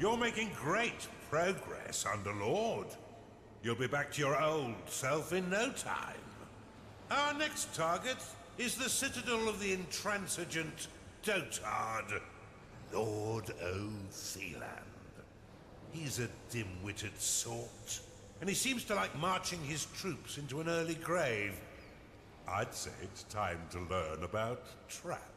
You're making great progress, Underlord. You'll be back to your old self in no time. Our next target is the citadel of the intransigent dotard, Lord O'Theland. He's a dim-witted sort, and he seems to like marching his troops into an early grave. I'd say it's time to learn about traps.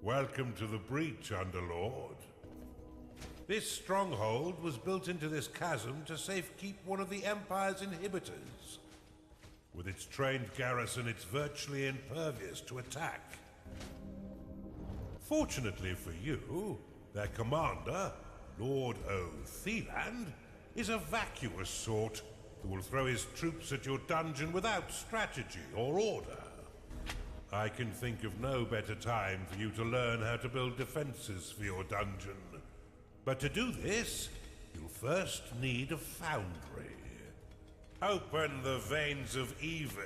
Welcome to the breach, Underlord. This stronghold was built into this chasm to safekeep one of the Empire's inhibitors. With its trained garrison, it's virtually impervious to attack. Fortunately for you, their commander, Lord O'Theland, is a vacuous sort who will throw his troops at your dungeon without strategy or order. I can think of no better time for you to learn how to build defenses for your dungeon. But to do this, you'll first need a foundry. Open the veins of evil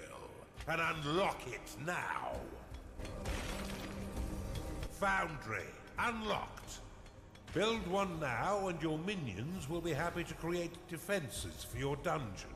and unlock it now. Foundry unlocked. Build one now and your minions will be happy to create defenses for your dungeon.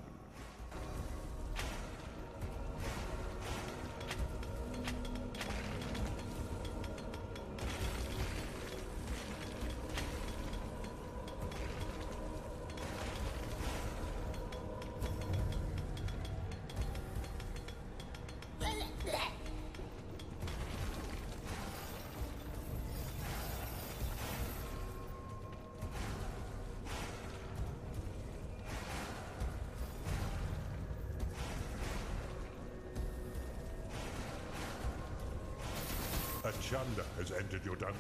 A Chunder has entered your dungeon.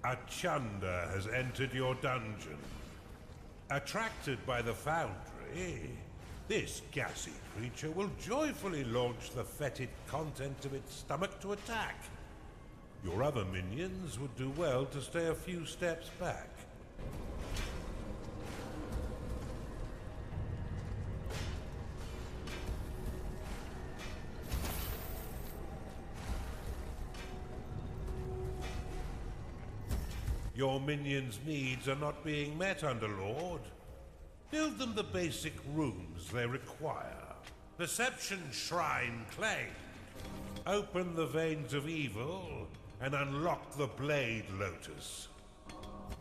A Chunder has entered your dungeon. Attracted by the foundry, this gassy creature will joyfully launch the fetid contents of its stomach to attack. Your other minions would do well to stay a few steps back. Your minions' needs are not being met, Underlord. Build them the basic rooms they require. Perception Shrine claimed. Open the veins of evil and unlock the Blade Lotus.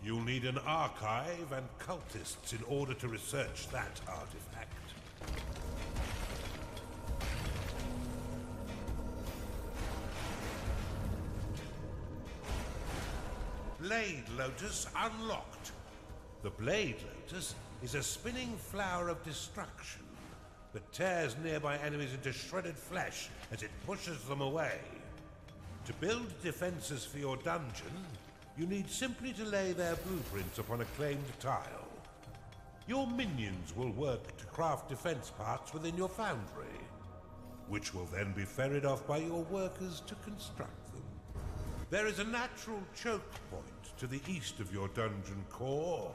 You'll need an archive and cultists in order to research that artifact. Blade Lotus unlocked. The Blade Lotus is a spinning flower of destruction that tears nearby enemies into shredded flesh as it pushes them away. To build defenses for your dungeon, you need simply to lay their blueprints upon a claimed tile. Your minions will work to craft defense parts within your foundry, which will then be ferried off by your workers to construct them. There is a natural choke point to the east of your dungeon core.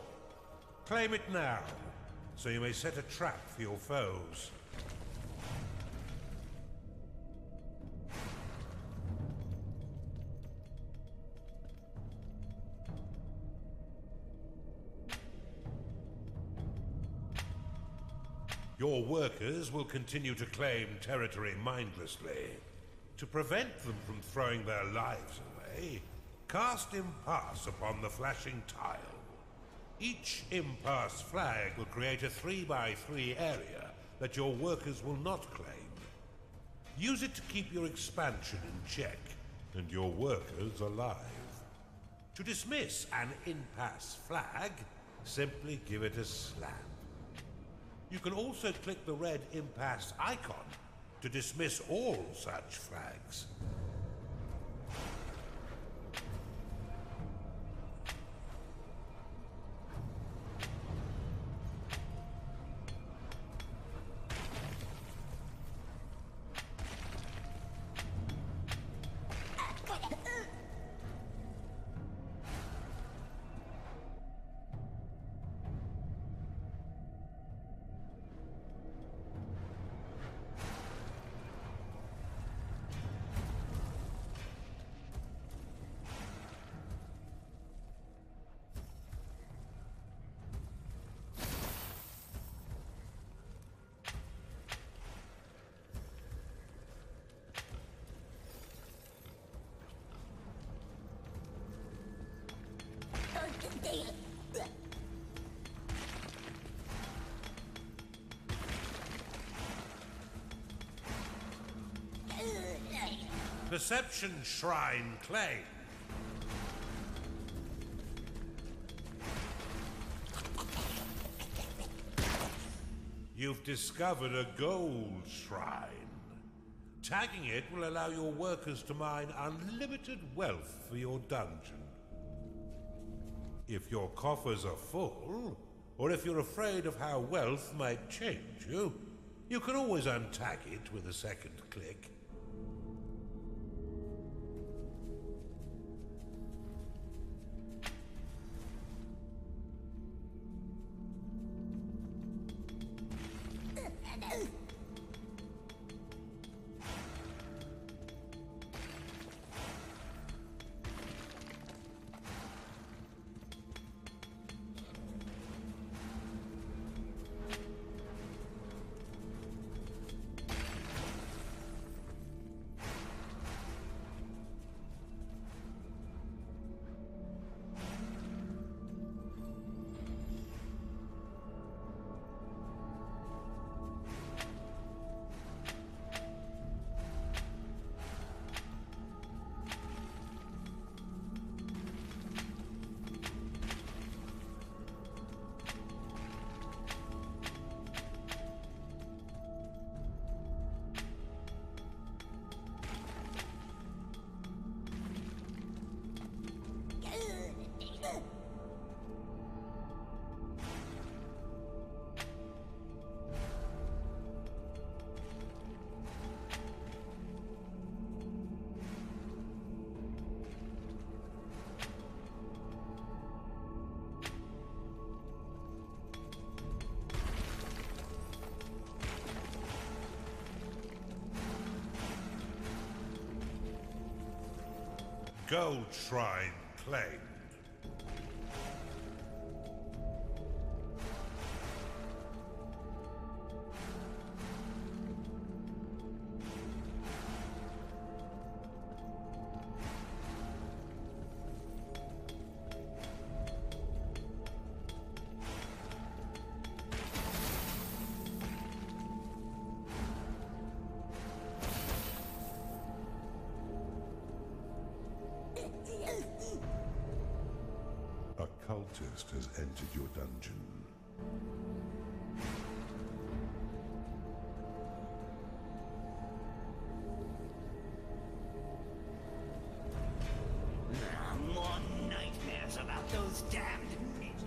Claim it now, so you may set a trap for your foes. Your workers will continue to claim territory mindlessly. To prevent them from throwing their lives away, cast Impasse upon the flashing tile. Each Impasse flag will create a 3x3 area that your workers will not claim. Use it to keep your expansion in check and your workers alive. To dismiss an Impasse flag, simply give it a slam. You can also click the red Impasse icon to dismiss all such flags. Perception Shrine claimed. You've discovered a gold shrine. Tagging it will allow your workers to mine unlimited wealth for your dungeon. If your coffers are full, or if you're afraid of how wealth might change you, you can always untag it with a second click. Gold Shrine claimed. A cultist has entered your dungeon. More nightmares about those damned midgets.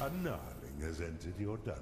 A gnarling has entered your dungeon.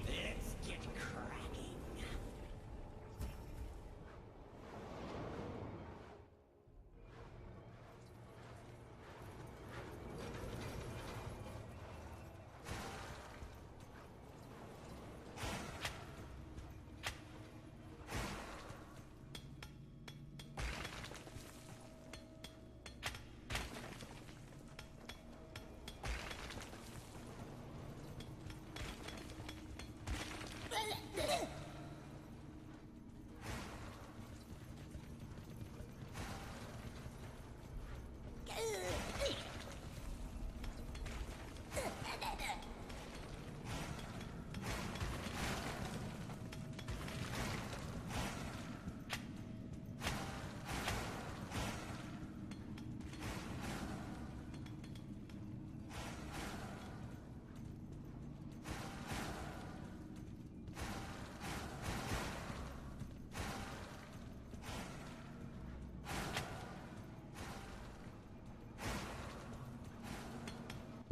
Let's get cracking.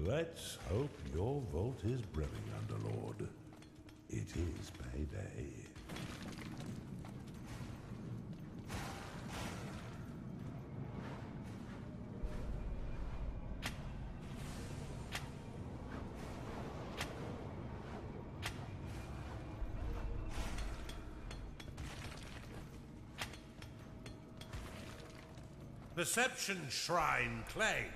Let's hope your vault is brimming, Underlord. It is payday. Perception Shrine claimed.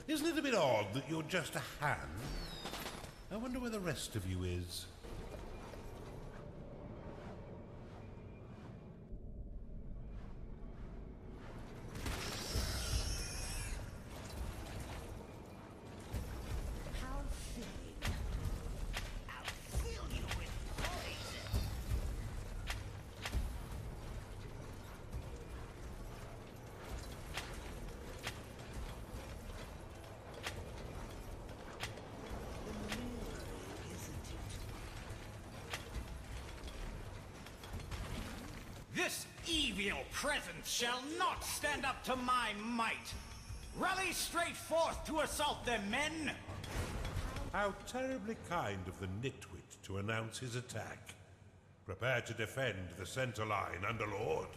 Isn't it a bit odd that you're just a hand? I wonder where the rest of you is. How fitting. I'll fill you with poison. This evil presence shall not stand up to my might. Rally straight forth to assault them, men! How terribly kind of the nitwit to announce his attack. Prepare to defend the center line, Underlord.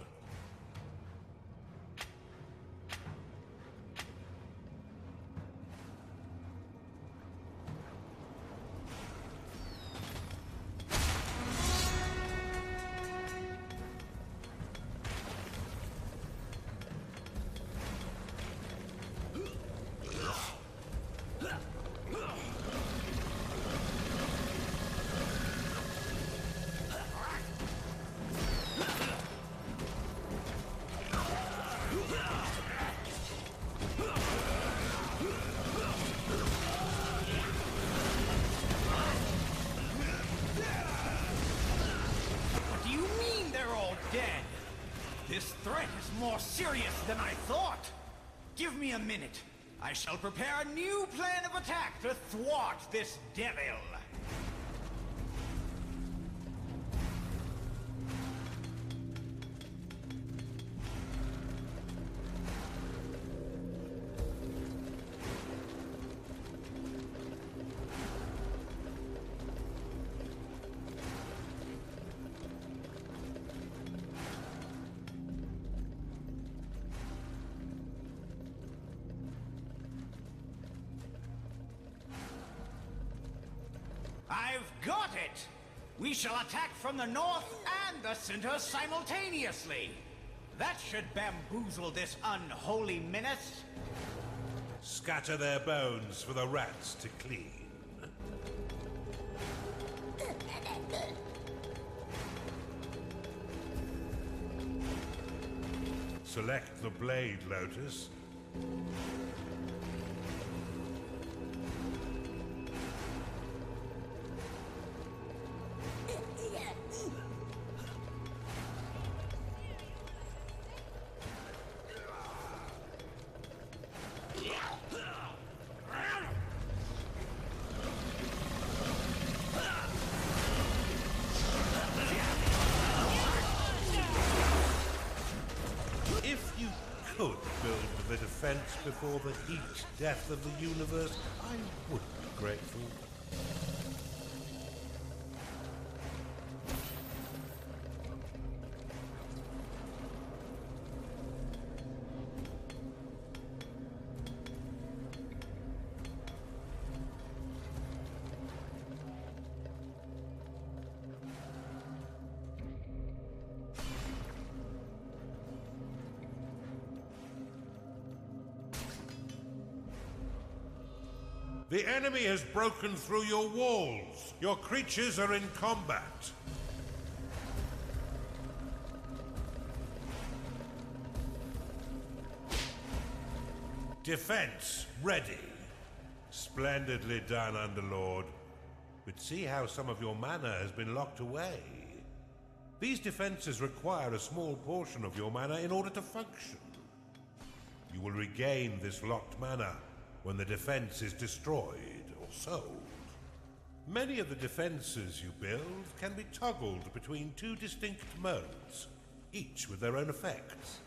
more serious than I thought. Give me a minute. I shall prepare a new plan of attack to thwart this devil. I've got it! We shall attack from the north and the center simultaneously. That should bamboozle this unholy menace. Scatter their bones for the rats to clean. Select the Blade Lotus. If you could build the defense before the heat death of the universe, I would be grateful. The enemy has broken through your walls. Your creatures are in combat. Defense ready. Splendidly done, Underlord. But see how some of your mana has been locked away. These defenses require a small portion of your mana in order to function. You will regain this locked mana when the defense is destroyed or sold. Many of the defenses you build can be toggled between two distinct modes, each with their own effects.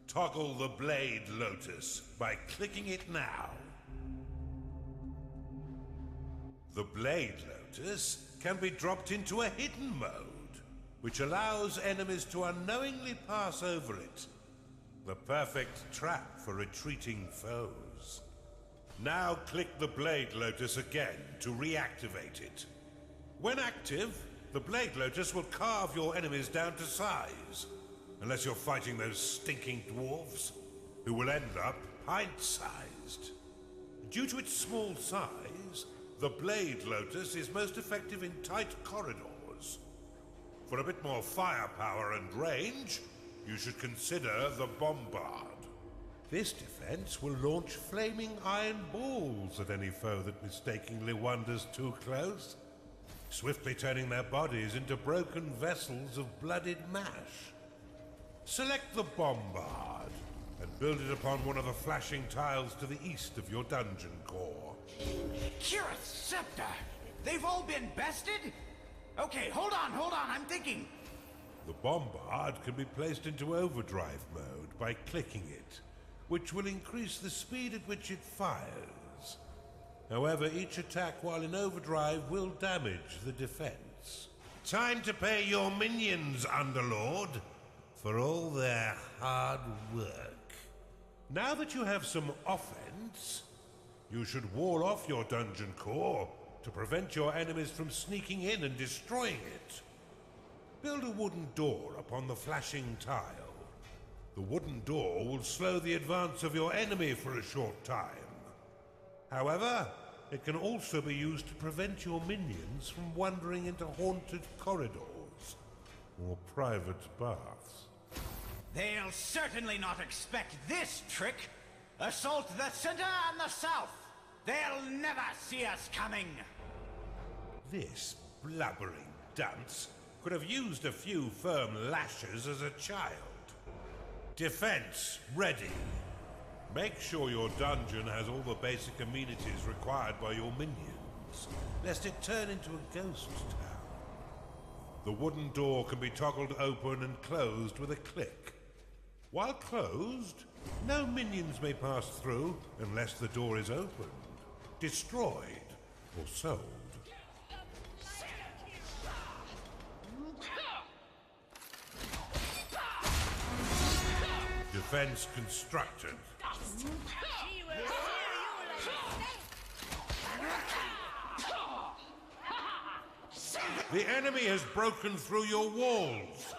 Toggle the Blade Lotus by clicking it now. The Blade Lotus can be dropped into a hidden mode, which allows enemies to unknowingly pass over it. The perfect trap for retreating foes. Now click the Blade Lotus again to reactivate it. When active, the Blade Lotus will carve your enemies down to size, unless you're fighting those stinking dwarves, who will end up pint-sized. Due to its small size, the Blade Lotus is most effective in tight corridors. For a bit more firepower and range, you should consider the Bombard. This defense will launch flaming iron balls at any foe that mistakenly wanders too close, swiftly turning their bodies into broken vessels of blooded mash. Select the Bombard and build it upon one of the flashing tiles to the east of your dungeon core. Kirith's scepter! They've all been bested? Okay, hold on, I'm thinking. The Bombard can be placed into overdrive mode by clicking it, which will increase the speed at which it fires. However, each attack while in overdrive will damage the defense. Time to pay your minions, Underlord, for all their hard work. Now that you have some offense, you should wall off your dungeon core to prevent your enemies from sneaking in and destroying it. Build a wooden door upon the flashing tile. The wooden door will slow the advance of your enemy for a short time. However, it can also be used to prevent your minions from wandering into haunted corridors or private baths. They'll certainly not expect this trick. Assault the center and the south. They'll never see us coming. This blubbering dunce could have used a few firm lashes as a child. Defense ready. Make sure your dungeon has all the basic amenities required by your minions, lest it turn into a ghost town. The wooden door can be toggled open and closed with a click. While closed, no minions may pass through unless the door is opened, destroyed, or sold. Defense constructed. The enemy has broken through your walls.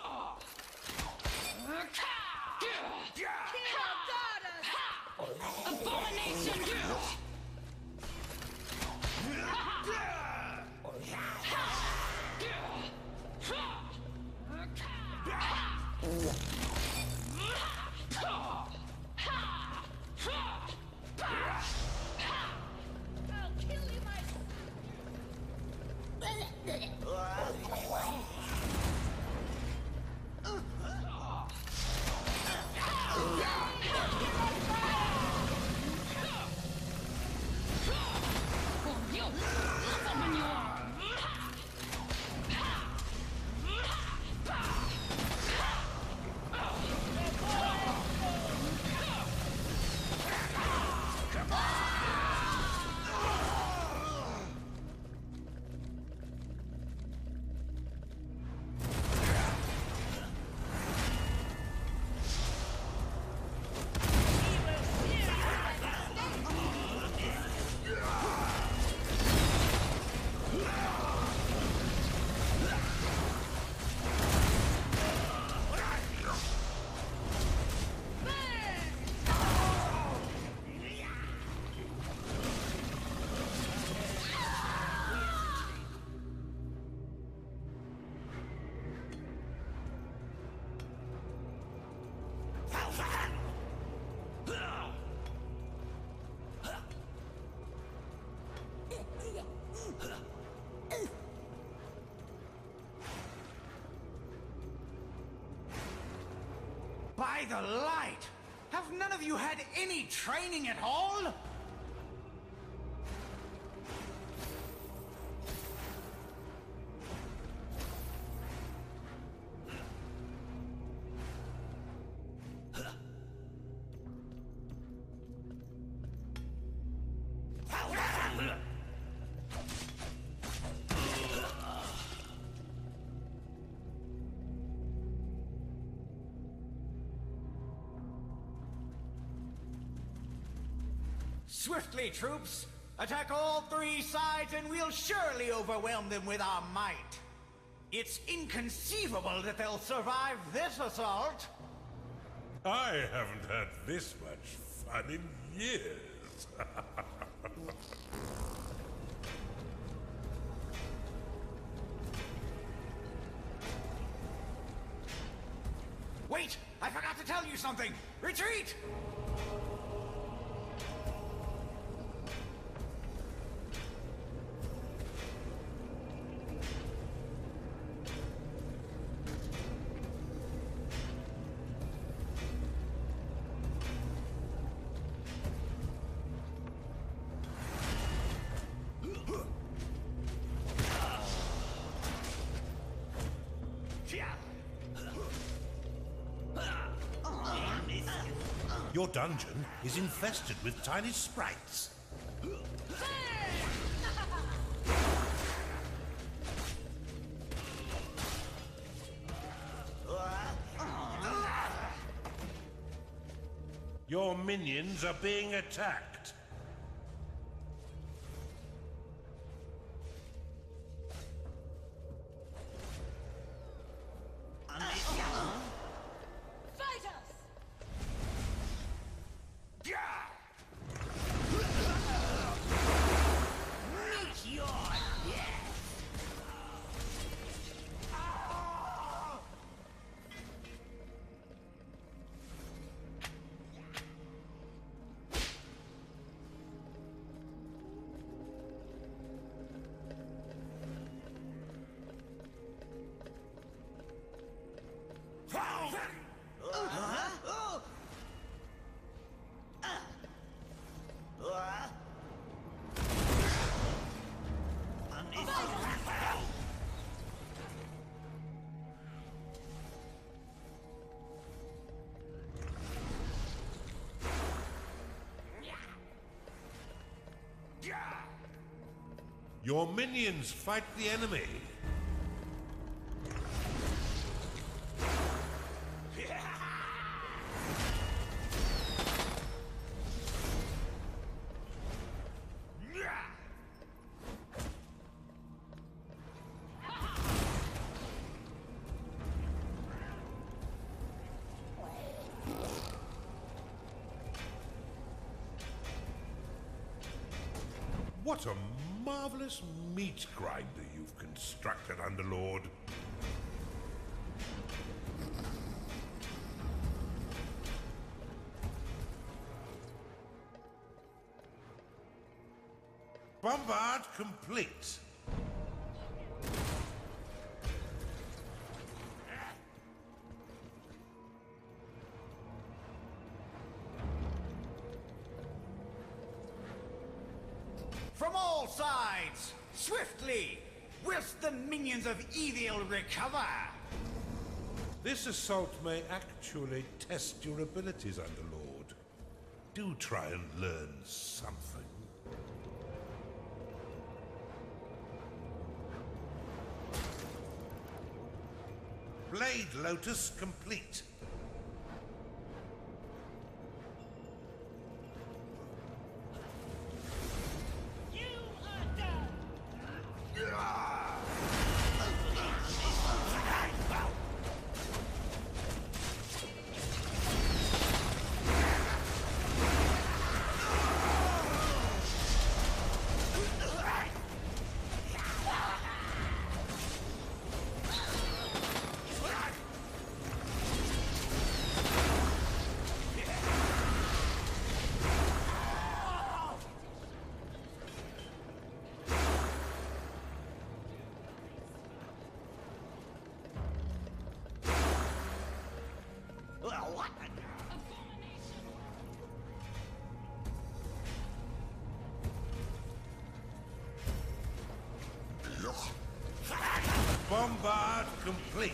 By the light! Have none of you had any training at all? Swiftly, troops! Attack all three sides and we'll surely overwhelm them with our might. It's inconceivable that they'll survive this assault. I haven't had this much fun in years. Wait! I forgot to tell you something! Retreat! Your dungeon is infested with tiny sprites. Your minions are being attacked. Your minions fight the enemy. What a marvelous meat grinder you've constructed, Underlord. Bombard complete. From all sides, swiftly, whilst the minions of evil recover. This assault may actually test your abilities, Underlord. Do try and learn something. Blade Lotus complete. Bombard complete.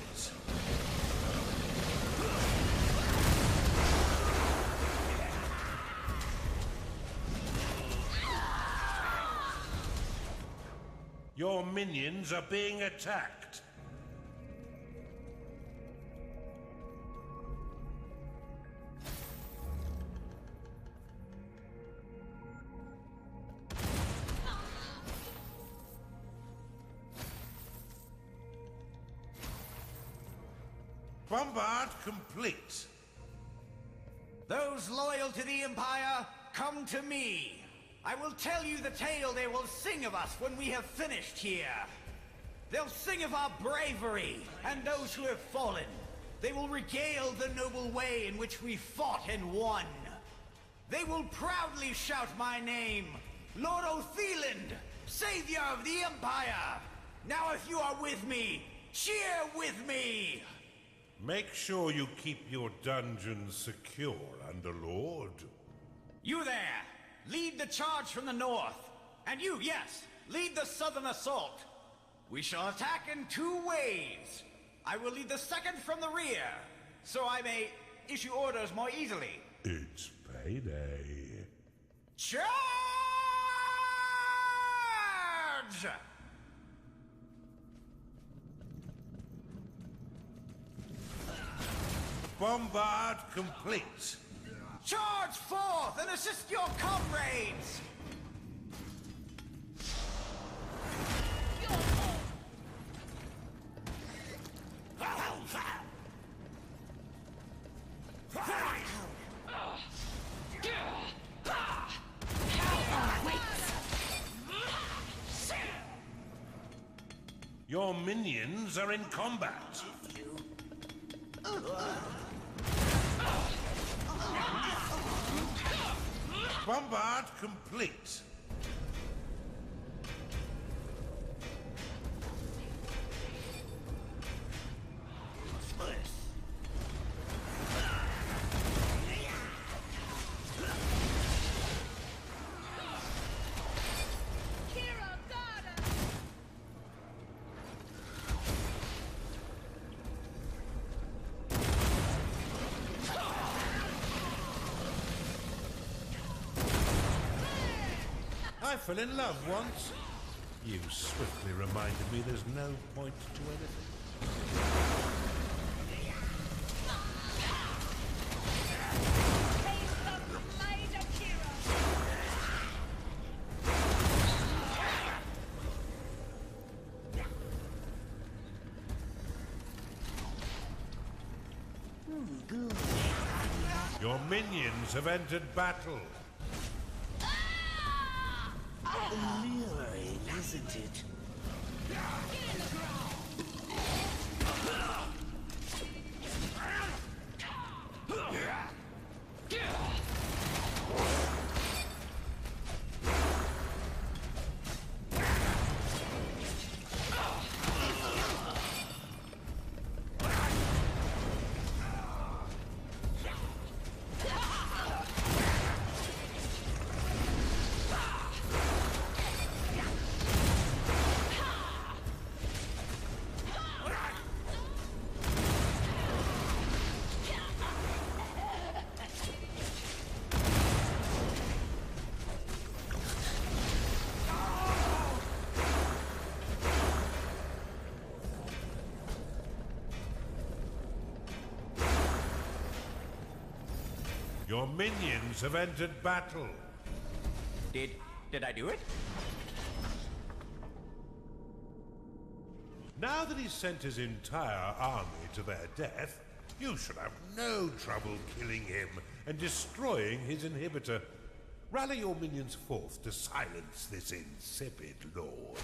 Your minions are being attacked. Bombard complete. Those loyal to the Empire, come to me. I will tell you the tale they will sing of us when we have finished here. They'll sing of our bravery and those who have fallen. They will regale the noble way in which we fought and won. They will proudly shout my name, Lord Otheland, Savior of the Empire. Now if you are with me, cheer with me. Make sure you keep your dungeons secure, Underlord. You there! Lead the charge from the north. And you, yes, lead the southern assault. We shall attack in 2 ways. I will lead the second from the rear, so I may issue orders more easily. It's payday. Charge! Bombard complete. Charge forth and assist your comrades! Your minions are in combat. Bombard complete. I fell in love once. You swiftly reminded me there's no point to anything. Taste the blade of heroes! Good. Your minions have entered battle. Alluring, isn't it? Your minions have entered battle. Did I do it? Now that he's sent his entire army to their death, you should have no trouble killing him and destroying his inhibitor. Rally your minions forth to silence this insipid lord.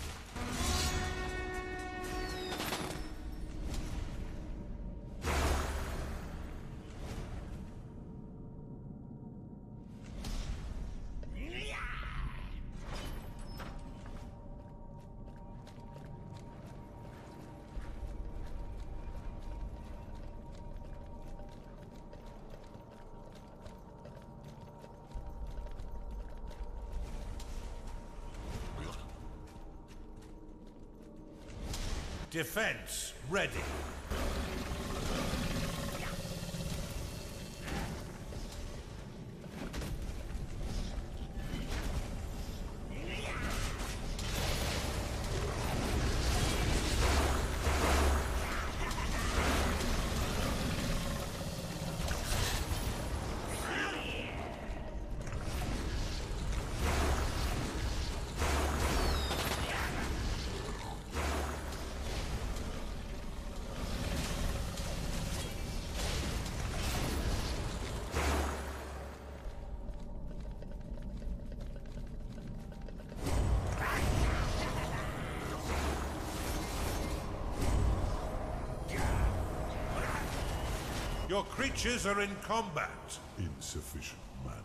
Defense ready. Your creatures are in combat. Insufficient mana.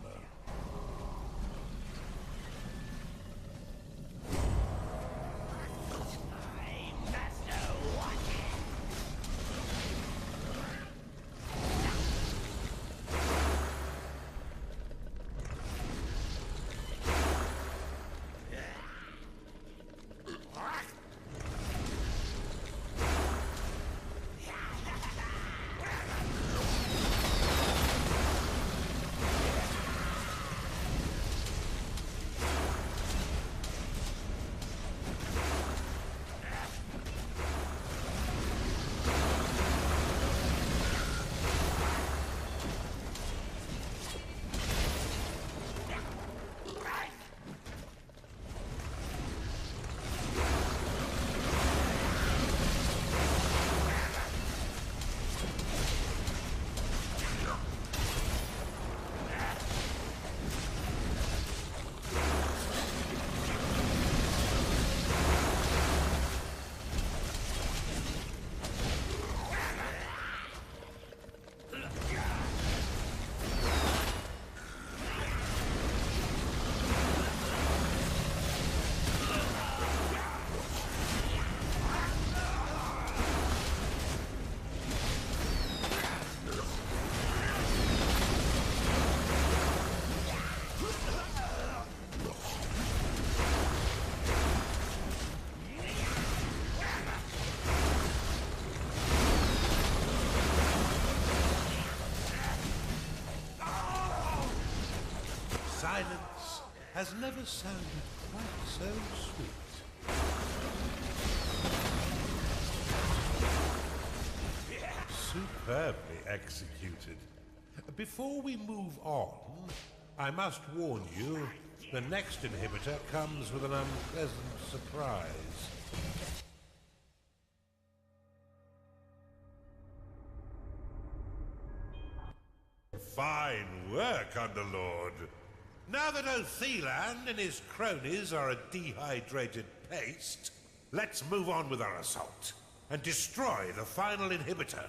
Silence has never sounded quite so sweet. Superbly executed. Before we move on, I must warn you, the next inhibitor comes with an unpleasant surprise. Fine work, Underlord. Now that Othelan and his cronies are a dehydrated paste, let's move on with our assault and destroy the final inhibitor.